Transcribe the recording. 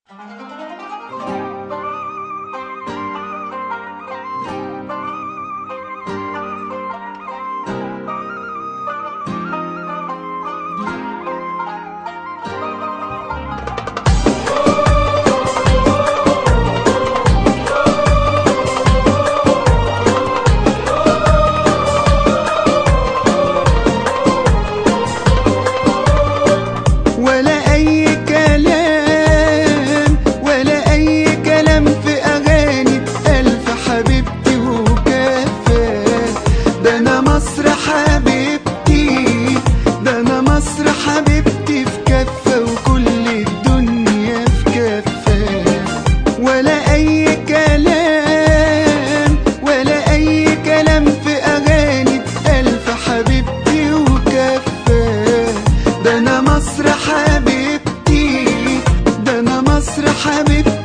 ولا أي كلام ولا أي كلام في أغاني ألف حبيبتي وكفى. ده أنا مصر حبيبتي، ده أنا مصر حبيبتي في كفة وكل الدنيا في كفة. ولا أي كلام ولا أي كلام في أغاني ألف حبيبتي وكفى. ده أنا مصر حبيبتي، ده أنا مصر حبيبتي